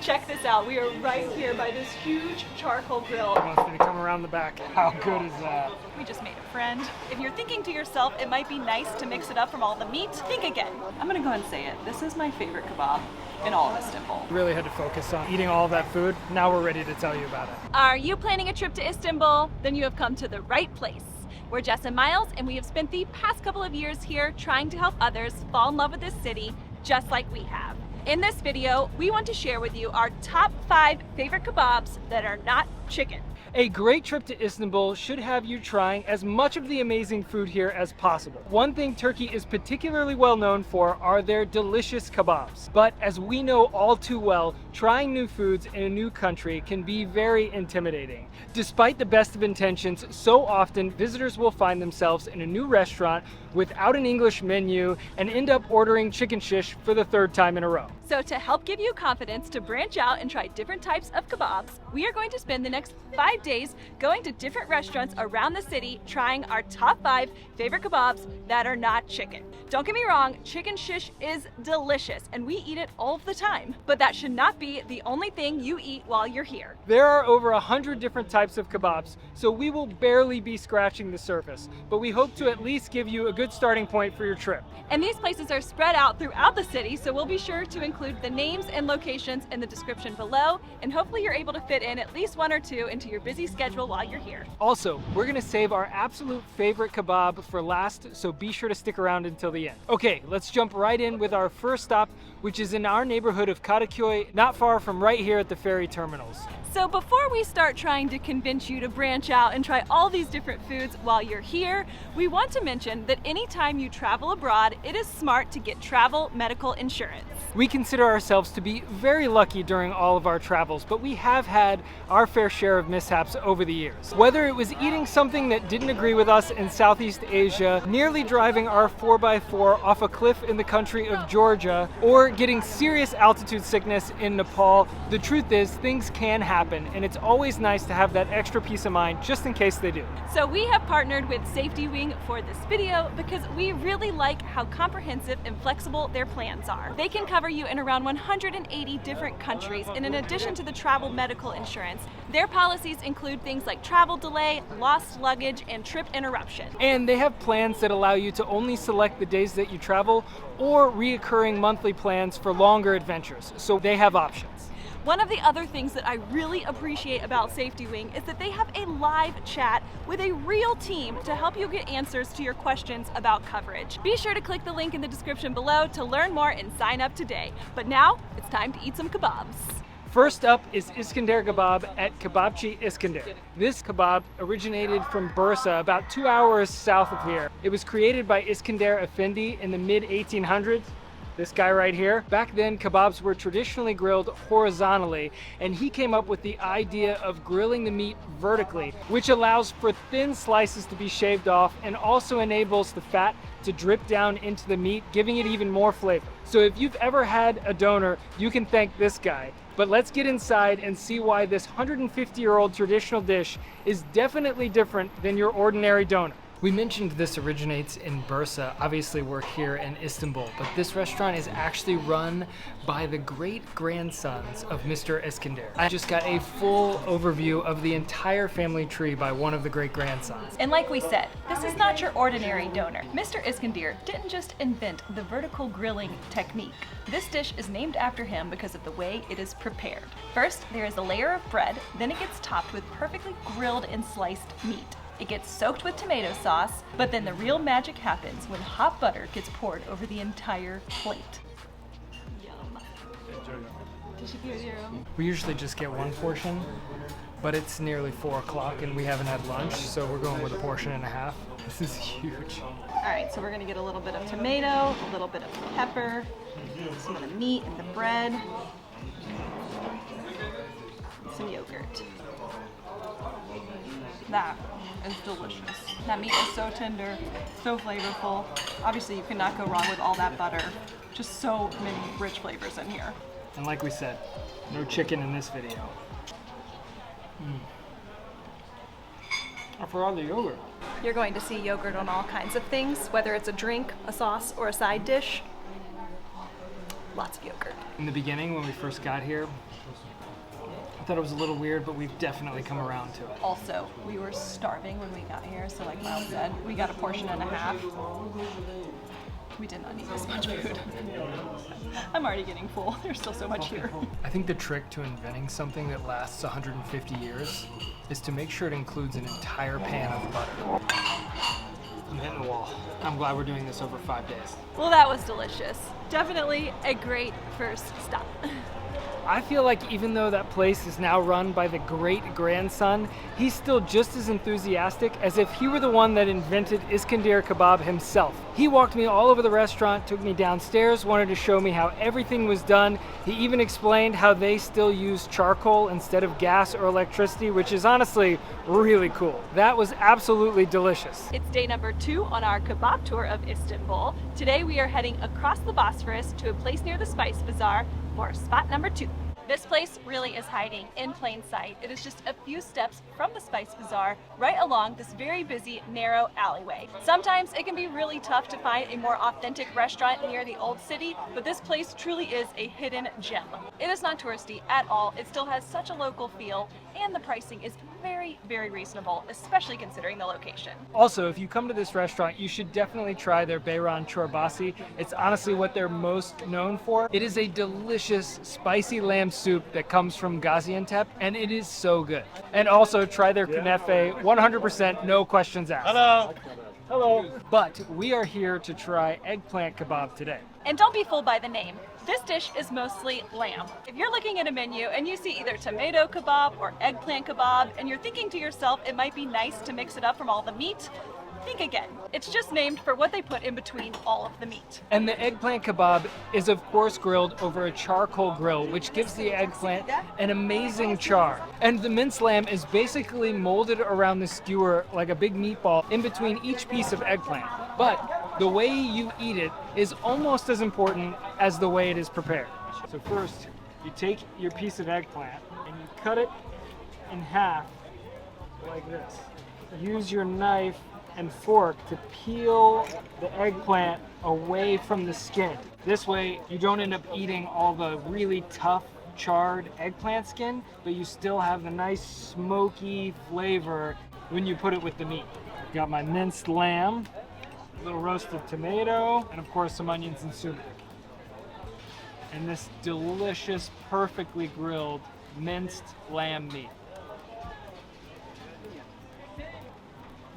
Check this out. We are right here by this huge charcoal grill. He wants me to come around the back. How good is that? We just made a friend. If you're thinking to yourself, it might be nice to mix it up from all the meat, think again. I'm gonna go ahead and say it. This is my favorite kebab in all of Istanbul. Really had to focus on eating all of that food. Now we're ready to tell you about it. Are you planning a trip to Istanbul? Then you have come to the right place. We're Jess and Miles, and we have spent the past couple of years here trying to help others fall in love with this city, just like we have. In this video, we want to share with you our top 5 favorite kebabs that are not chicken. A great trip to Istanbul should have you trying as much of the amazing food here as possible. One thing Turkey is particularly well known for are their delicious kebabs. But as we know all too well, trying new foods in a new country can be very intimidating. Despite the best of intentions, so often visitors will find themselves in a new restaurant without an English menu and end up ordering chicken shish for the 3rd time in a row. So to help give you confidence to branch out and try different types of kebabs, we are going to spend the next 5 days going to different restaurants around the city trying our top 5 favorite kebabs that are not chicken. Don't get me wrong, chicken shish is delicious and we eat it all the time, but that should not be the only thing you eat while you're here. There are over 100 different types of kebabs, so we will barely be scratching the surface, but we hope to at least give you a good starting point for your trip. And these places are spread out throughout the city, so we'll be sure to include the names and locations in the description below, and hopefully you're able to fit in at least 1 or 2 into your busy schedule while you're here. Also, we're gonna save our absolute favorite kebab for last, so be sure to stick around until the end. Okay, let's jump right in with our first stop, which is in our neighborhood of Kadıköy, not far from right here at the ferry terminals. So before we start trying to convince you to branch out and try all these different foods while you're here, we want to mention that anytime you travel abroad, it is smart to get travel medical insurance. We consider ourselves to be very lucky during all of our travels, but we have had our fair share of mishaps over the years. Whether it was eating something that didn't agree with us in Southeast Asia, nearly driving our 4x4 off a cliff in the country of Georgia, or getting serious altitude sickness in Nepal, the truth is things can happen, and it's always nice to have that extra peace of mind just in case they do. So we have partnered with SafetyWing for this video because we really like how comprehensive and flexible their plans are. They can cover you in around 180 different countries, and in addition to the travel medical insurance, their policies include things like travel delay, lost luggage, and trip interruption. And they have plans that allow you to only select the days that you travel or reoccurring monthly plans for longer adventures, so they have options. One of the other things that I really appreciate about SafetyWing is that they have a live chat with a real team to help you get answers to your questions about coverage. Be sure to click the link in the description below to learn more and sign up today. But now, it's time to eat some kebabs. First up is Iskender kebab at Kebapçı Iskender. This kebab originated from Bursa, about 2 hours south of here. It was created by Iskender Efendi in the mid-1800s. This guy right here. Back then, kebabs were traditionally grilled horizontally, and he came up with the idea of grilling the meat vertically, which allows for thin slices to be shaved off and also enables the fat to drip down into the meat, giving it even more flavor. So if you've ever had a doner, you can thank this guy. But let's get inside and see why this 150-year-old traditional dish is definitely different than your ordinary doner. We mentioned this originates in Bursa. Obviously we're here in Istanbul, but this restaurant is actually run by the great-grandsons of Mr. Iskender. I just got a full overview of the entire family tree by one of the great-grandsons. And like we said, this is not your ordinary doner. Mr. Iskender didn't just invent the vertical grilling technique. This dish is named after him because of the way it is prepared. First, there is a layer of bread, then it gets topped with perfectly grilled and sliced meat. It gets soaked with tomato sauce, but then the real magic happens when hot butter gets poured over the entire plate. Yum. We usually just get one portion, but it's nearly 4 o'clock and we haven't had lunch, so we're going with a portion and a half. This is huge. All right, so we're gonna get a little bit of tomato, a little bit of pepper, some of the meat and the bread, some yogurt. That is delicious. That meat is so tender, so flavorful. Obviously you cannot go wrong with all that butter. Just so many rich flavors in here. And like we said, no chicken in this video. I forgot the yogurt. You're going to see yogurt on all kinds of things, whether it's a drink, a sauce, or a side dish. lots of yogurt. In the beginning, when we first got here, I thought it was a little weird, but we've definitely come around to it. Also, we were starving when we got here, so like Miles said, we got a portion and a half. We did not need this much food. I'm already getting full. There's still so much here. I think the trick to inventing something that lasts 150 years is to make sure it includes an entire pan of butter. I'm hitting the wall. I'm glad we're doing this over 5 days. Well, that was delicious. Definitely a great first stop. I feel like even though that place is now run by the great-grandson, he's still just as enthusiastic as if he were the one that invented Iskender kebab himself. He walked me all over the restaurant, took me downstairs, wanted to show me how everything was done. He even explained how they still use charcoal instead of gas or electricity, which is honestly really cool. That was absolutely delicious. It's day number 2 on our kebab tour of Istanbul. Today we are heading across the Bosphorus to a place near the Spice Bazaar for spot number 2. This place really is hiding in plain sight. It is just a few steps from the Spice Bazaar, right along this very busy, narrow alleyway. Sometimes it can be really tough to find a more authentic restaurant near the old city, but this place truly is a hidden gem. It is not touristy at all. It still has such a local feel, and the pricing is very, very reasonable, especially considering the location. Also, if you come to this restaurant, you should definitely try their beyran çorbası. It's honestly what they're most known for. It is a delicious, spicy lamb soup that comes from Gaziantep, and it is so good. And also try their kunefe, 100%, no questions asked. Hello. Hello. But we are here to try eggplant kebab today. And don't be fooled by the name. This dish is mostly lamb. If you're looking at a menu and you see either tomato kebab or eggplant kebab, and you're thinking to yourself it might be nice to mix it up from all the meat, think again. It's just named for what they put in between all of the meat. And the eggplant kebab is of course grilled over a charcoal grill, which gives the eggplant an amazing char. And the minced lamb is basically molded around the skewer like a big meatball in between each piece of eggplant. But the way you eat it is almost as important as the way it is prepared. So first, you take your piece of eggplant and you cut it in half like this. Use your knife and fork to peel the eggplant away from the skin. This way you don't end up eating all the really tough charred eggplant skin, but you still have the nice smoky flavor when you put it with the meat. Got my minced lamb, a little roasted tomato, and of course some onions and sumac. And this delicious, perfectly grilled minced lamb meat.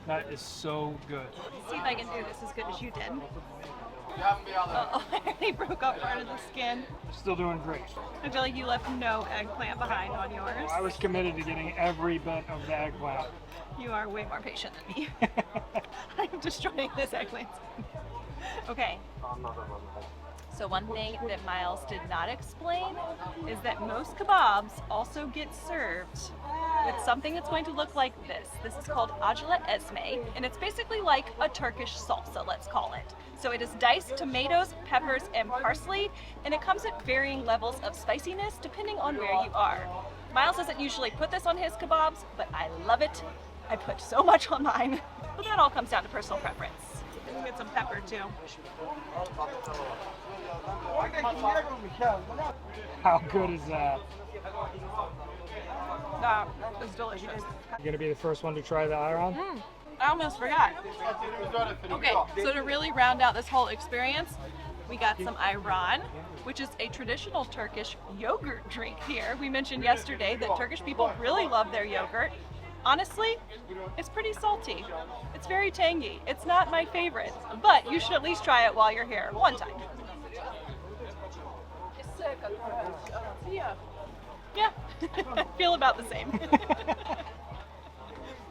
That is so good. See if I can do this as good as you did. Oh, I already broke up part of the skin. Still doing great. I feel like you left no eggplant behind on yours. I was committed to getting every bit of the eggplant. You are way more patient than me. I'm destroying this eggplant. Okay. So one thing that Miles did not explain is that most kebabs also get served with something that's going to look like this. This is called acele ezme, and it's basically like a Turkish salsa, let's call it. So it is diced tomatoes, peppers, and parsley, and it comes at varying levels of spiciness depending on where you are. Miles doesn't usually put this on his kebabs, but I love it. I put so much on mine, but that all comes down to personal preference. You can get some pepper too. How good is that? That is delicious. You're gonna be the first one to try the ayran? I almost forgot. Okay, so to really round out this whole experience, we got some ayran, which is a traditional Turkish yogurt drink here. We mentioned yesterday that Turkish people really love their yogurt. Honestly, it's pretty salty. It's very tangy. It's not my favorite, but you should at least try it while you're here, one time. Yeah, I feel about the same.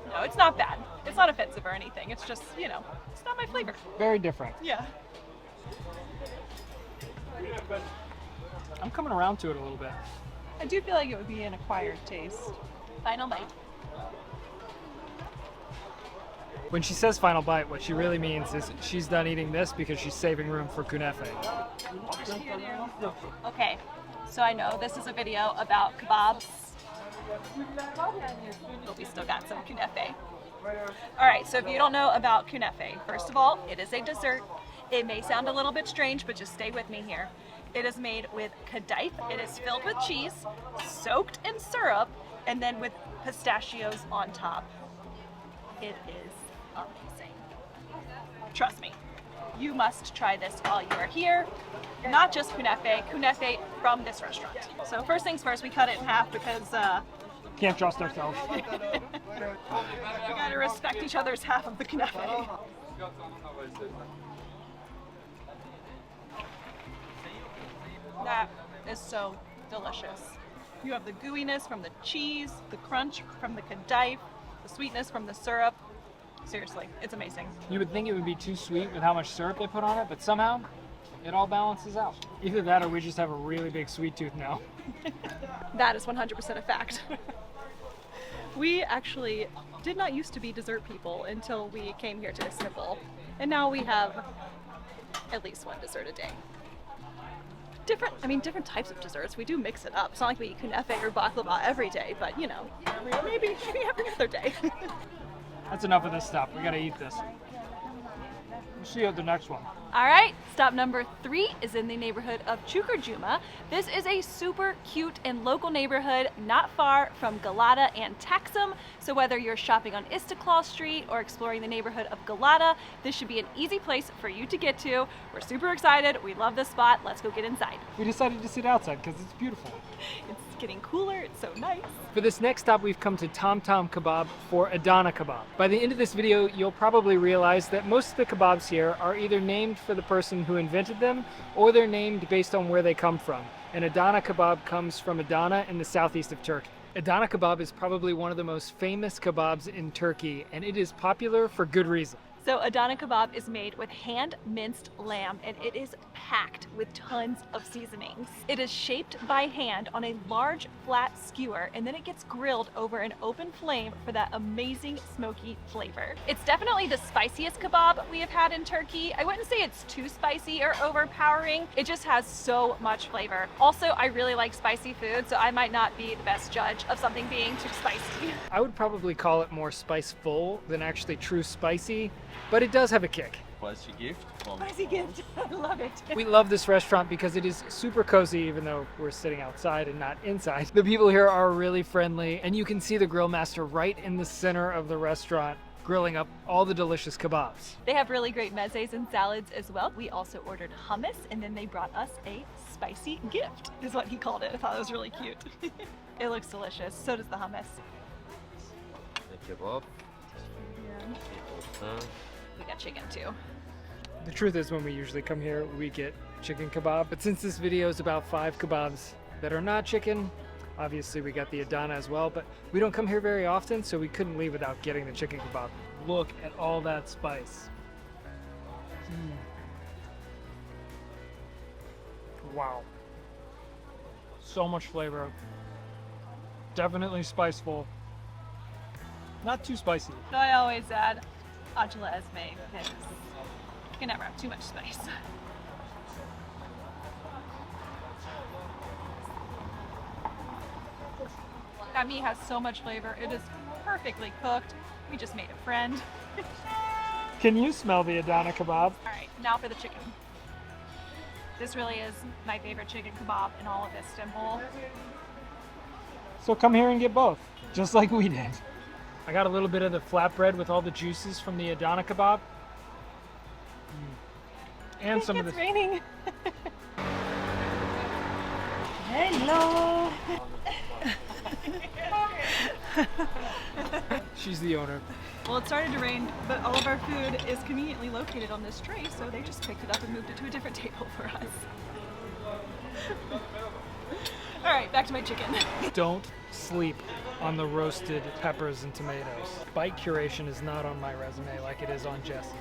No, it's not bad. It's not offensive or anything. It's just, you know, it's not my flavor. Very different. Yeah. I'm coming around to it a little bit. I do feel like it would be an acquired taste. Final bite. When she says final bite, what she really means is she's done eating this because she's saving room for kunefe. Okay, so I know this is a video about kebabs, but we still got some kunefe. All right, so if you don't know about kunefe, first of all, it is a dessert. It may sound a little bit strange, but just stay with me here. It is made with kadayif. It is filled with cheese, soaked in syrup, and then with pistachios on top. It is amazing. Trust me, you must try this while you are here. Not just kunefe from this restaurant. So first things first, we cut it in half because Can't trust ourselves. we gotta respect each other's half of the kunefe. That is so delicious. You have the gooiness from the cheese, the crunch from the kadayif, the sweetness from the syrup. Seriously, it's amazing. You would think it would be too sweet with how much syrup they put on it, but somehow it all balances out. Either that or we just have a really big sweet tooth now. That is 100% a fact. We actually did not used to be dessert people until we came here to Istanbul. And now we have at least one dessert a day. Different types of desserts. We do mix it up. It's not like we eat kunefe or baklava every day, but you know, maybe every other day. That's enough of this stuff. We gotta eat this. We'll see you at the next one. All right, stop number 3 is in the neighborhood of Çukurcuma. This is a super cute and local neighborhood not far from Galata and Taksim. So whether you're shopping on Istiklal Street or exploring the neighborhood of Galata, this should be an easy place for you to get to. We're super excited. We love this spot. Let's go get inside. We decided to sit outside because it's beautiful. It's getting cooler. It's so nice. For this next stop, we've come to Tom Tom Kebab for Adana Kebab. By the end of this video, you'll probably realize that most of the kebabs here are either named for the person who invented them, or they're named based on where they come from. And Adana Kebab comes from Adana in the southeast of Turkey. Adana Kebab is probably one of the most famous kebabs in Turkey, and it is popular for good reason. So Adana kebab is made with hand-minced lamb, and it is packed with tons of seasonings. It is shaped by hand on a large flat skewer, and then it gets grilled over an open flame for that amazing smoky flavor. It's definitely the spiciest kebab we have had in Turkey. I wouldn't say it's too spicy or overpowering. It just has so much flavor. Also, I really like spicy food, so I might not be the best judge of something being too spicy. I would probably call it more spiceful than actually true spicy, but it does have a kick. Spicy gift from Spicy gift. I love it. We love this restaurant because it is super cozy, even though we're sitting outside and not inside. The people here are really friendly, and you can see the grill master right in the center of the restaurant grilling up all the delicious kebabs. They have really great mezes and salads as well. We also ordered hummus, and then they brought us a spicy gift, is what he called it. I thought it was really cute. It looks delicious. So does the hummus. the kebab. We got chicken too. The truth is, when we usually come here, we get chicken kebab. But since this video is about 5 kebabs that are not chicken, obviously we got the Adana as well, but we don't come here very often, so we couldn't leave without getting the chicken kebab. Look at all that spice. Wow. So much flavor. Definitely spiceful. Not too spicy. So I always add acele ezme because you can never have too much spice. That meat has so much flavor. It is perfectly cooked. We just made a friend. Can you smell the Adana kebab? All right, now for the chicken. This really is my favorite chicken kebab in all of Istanbul. So come here and get both, just like we did. I got a little bit of the flatbread with all the juices from the Adana kebab. And some of It's the... raining. Hello. She's the owner. Well, it started to rain, but all of our food is conveniently located on this tray, so they just picked it up and moved it to a different table for us. All right, back to my chicken. Don't sleep on the roasted peppers and tomatoes. Bite curation is not on my resume like it is on Jess's.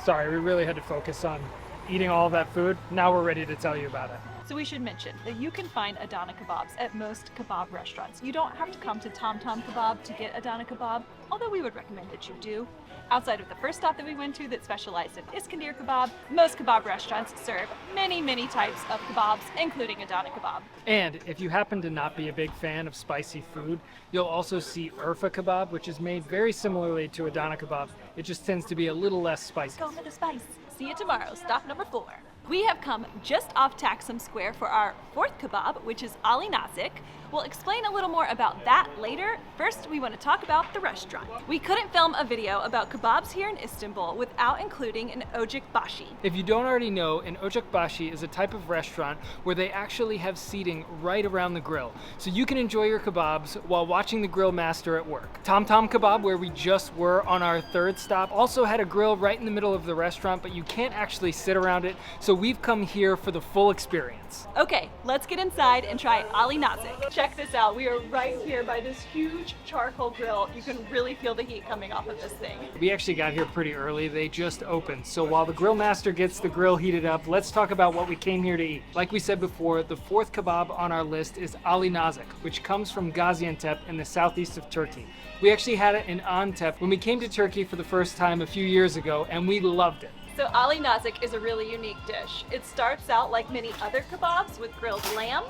Sorry, we really had to focus on eating all of that food. Now we're ready to tell you about it. So we should mention that you can find Adana kebabs at most kebab restaurants. You don't have to come to Tom Tom Kebab to get Adana kebab, although we would recommend that you do. Outside of the first stop that we went to that specialized in Iskandar kebab, most kebab restaurants serve many, many types of kebabs, including Adana kebab. And if you happen to not be a big fan of spicy food, you'll also see Urfa kebab, which is made very similarly to Adana kebab. It just tends to be a little less spicy. Go for the spice. See you tomorrow, stop number 4. We have come just off Taksim Square for our fourth kebab, which is Ali Nazik. We'll explain a little more about that later. First, we want to talk about the restaurant. We couldn't film a video about kebabs here in Istanbul without including an ocakbaşı. If you don't already know, an ocakbaşı is a type of restaurant where they actually have seating right around the grill. So you can enjoy your kebabs while watching the grill master at work. Tom Tom Kebab, where we just were on our third stop, also had a grill right in the middle of the restaurant, but you can't actually sit around it. So we've come here for the full experience. Okay, let's get inside and try Ali Nazik. Check this out. We are right here by this huge charcoal grill. You can really feel the heat coming off of this thing. We actually got here pretty early. They just opened. So while the grill master gets the grill heated up, let's talk about what we came here to eat. Like we said before, the fourth kebab on our list is Ali Nazik, which comes from Gaziantep in the southeast of Turkey. We actually had it in Antep when we came to Turkey for the first time a few years ago, and we loved it. So Ali Nazik is a really unique dish. It starts out like many other kebabs with grilled lamb.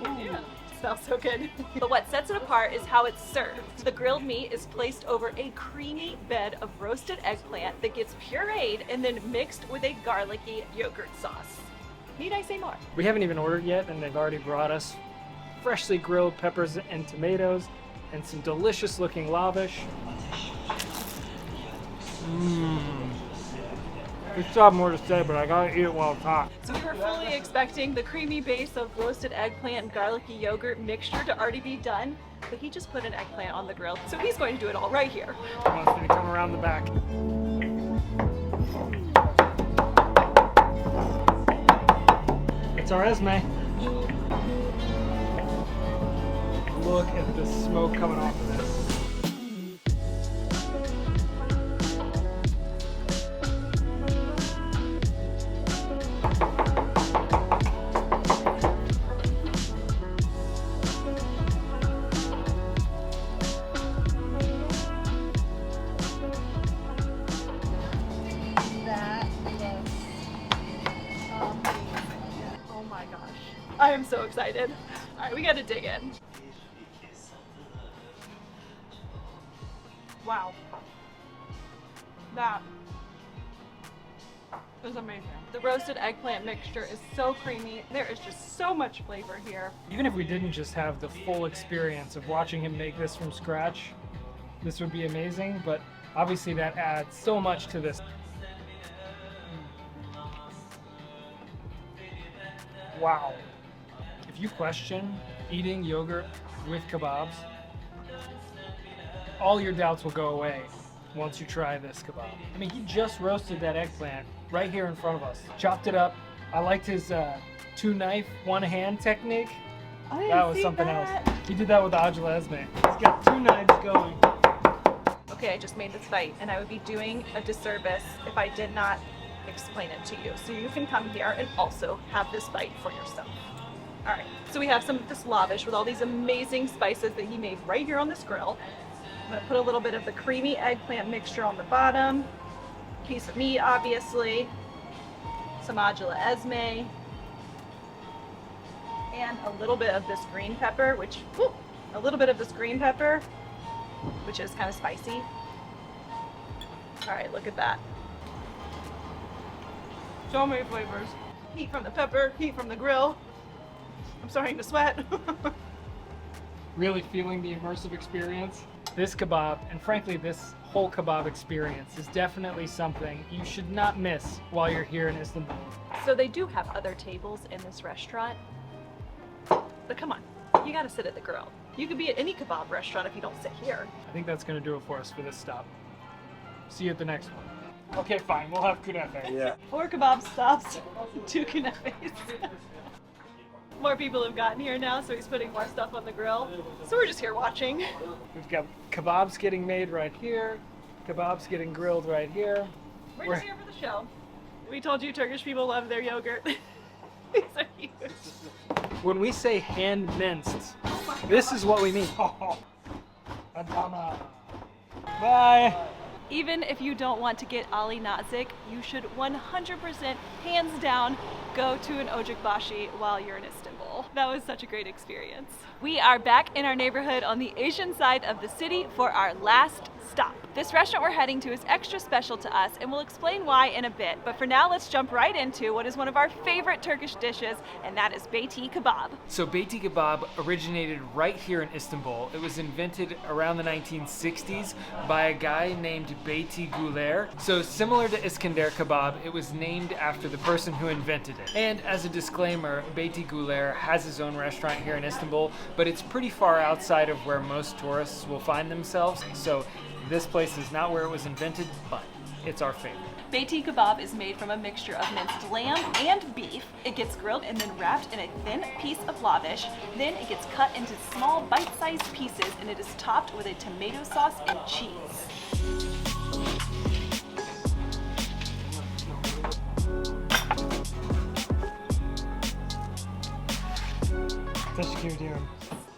Yeah, it smells so good. But what sets it apart is how it's served. The grilled meat is placed over a creamy bed of roasted eggplant that gets pureed and then mixed with a garlicky yogurt sauce. Need I say more? We haven't even ordered yet, and they've already brought us freshly grilled peppers and tomatoes and some delicious looking lavish. We still have more to say, but I gotta eat it while it's hot. So we were fully expecting the creamy base of roasted eggplant and garlicky yogurt mixture to already be done, but he just put an eggplant on the grill. So he's going to do it all right here. He wants me to come around the back. It's our Esme. Look at the smoke coming off of this. Oh my gosh. I am so excited. All right, we gotta dig in. Wow. That is amazing. The roasted eggplant mixture is so creamy. There is just so much flavor here. Even if we didn't just have the full experience of watching him make this from scratch, this would be amazing, but obviously that adds so much to this. Wow. If you question eating yogurt with kebabs, all your doubts will go away once you try this kebab. I mean, he just roasted that eggplant right here in front of us. Chopped it up. I liked his two knife, one hand technique. That was something else. He did that with the Acılı Ezme. He's got two knives going. Okay, I just made this bite, and I would be doing a disservice if I did not explain it to you. So you can come here and also have this bite for yourself. All right, so we have some of this lavish with all these amazing spices that he made right here on this grill. I'm gonna put a little bit of the creamy eggplant mixture on the bottom, piece of meat, obviously, some Acılı Ezme, and a little bit of this green pepper, which is kind of spicy. All right, look at that. So many flavors. Heat from the pepper, heat from the grill. I'm starting to sweat. Really feeling the immersive experience. This kebab, and frankly this whole kebab experience, is definitely something you should not miss while you're here in Istanbul. So they do have other tables in this restaurant, but come on, you gotta sit at the grill. You could be at any kebab restaurant if you don't sit here. I think that's gonna do it for us for this stop. See you at the next one. Okay, fine, we'll have kunefe. Yeah. 4 kebab stops, 2 kunefes. More people have gotten here now, so he's putting more stuff on the grill. So we're just here watching. We've got kebabs getting made right here, kebabs getting grilled right here. We're just here for the show. We told you Turkish people love their yogurt. These are huge. When we say hand minced, this is what we mean. Adana. Bye. Even if you don't want to get Ali Nazik, you should 100% hands down go to an ocakbaşı while you're in Istanbul. Istanbul. That was such a great experience. We are back in our neighborhood on the Asian side of the city for our last stop. This restaurant we're heading to is extra special to us, and we'll explain why in a bit. But for now, let's jump right into what is one of our favorite Turkish dishes, and that is beyti kebab. So beyti kebab originated right here in Istanbul. It was invented around the 1960s by a guy named Beyti Güler. So similar to Iskender kebab, it was named after the person who invented it. And as a disclaimer, Beyti Güler has his own restaurant here in Istanbul, but it's pretty far outside of where most tourists will find themselves. So this place is not where it was invented, but it's our favorite. Beyti kebab is made from a mixture of minced lamb and beef. It gets grilled and then wrapped in a thin piece of lavish. Then it gets cut into small bite-sized pieces, and it is topped with a tomato sauce and cheese.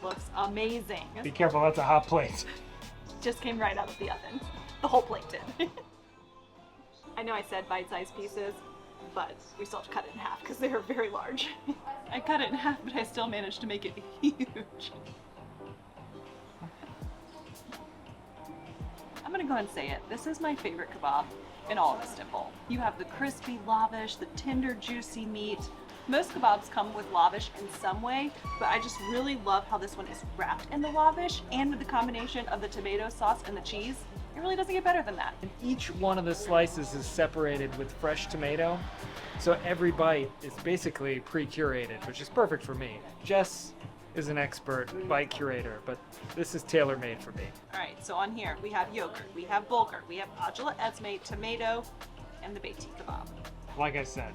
Looks amazing. Be careful, that's a hot plate. Just came right out of the oven. The whole plate did. I know I said bite-sized pieces, but we still have to cut it in half because they are very large. I cut it in half, but I still managed to make it huge. I'm gonna go ahead and say it. This is my favorite kebab in all of Istanbul. You have the crispy lavish, the tender, juicy meat. Most kebabs come with lavish in some way, but I just really love how this one is wrapped in the lavish, and with the combination of the tomato sauce and the cheese, it really doesn't get better than that. And each one of the slices is separated with fresh tomato, so every bite is basically pre-curated, which is perfect for me. Jess is an expert bite curator, but this is tailor-made for me. All right, so on here, we have yogurt, we have bulgur, we have acılı ezme, tomato, and the beyti kebab. Like I said,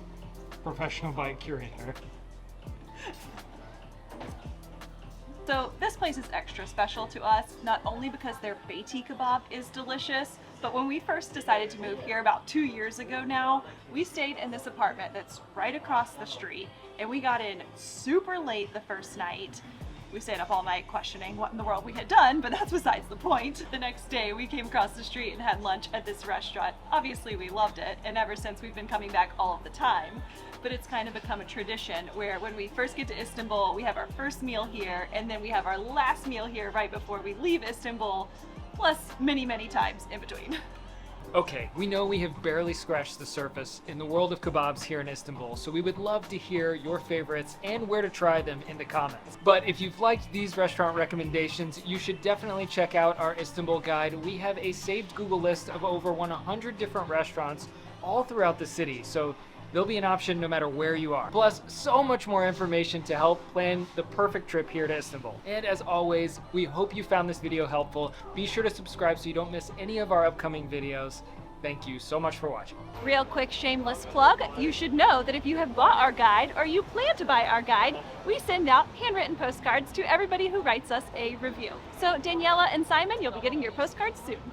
professional bite curator. So this place is extra special to us, not only because their beyti kebab is delicious, but when we first decided to move here about 2 years ago now, we stayed in this apartment that's right across the street, and we got in super late the first night. We stayed up all night questioning what in the world we had done, but that's besides the point. The next day, we came across the street and had lunch at this restaurant. Obviously, we loved it, and ever since we've been coming back all of the time. But it's kind of become a tradition where when we first get to Istanbul, we have our first meal here, and then we have our last meal here right before we leave Istanbul, plus many, many times in between. Okay, we know we have barely scratched the surface in the world of kebabs here in Istanbul, so we would love to hear your favorites and where to try them in the comments. But if you've liked these restaurant recommendations, you should definitely check out our Istanbul guide. We have a saved Google list of over 100 different restaurants all throughout the city, so there'll be an option no matter where you are. Plus, so much more information to help plan the perfect trip here to Istanbul. And as always, we hope you found this video helpful. Be sure to subscribe so you don't miss any of our upcoming videos. Thank you so much for watching. Real quick shameless plug, you should know that if you have bought our guide or you plan to buy our guide, we send out handwritten postcards to everybody who writes us a review. So Daniela and Simon, you'll be getting your postcards soon.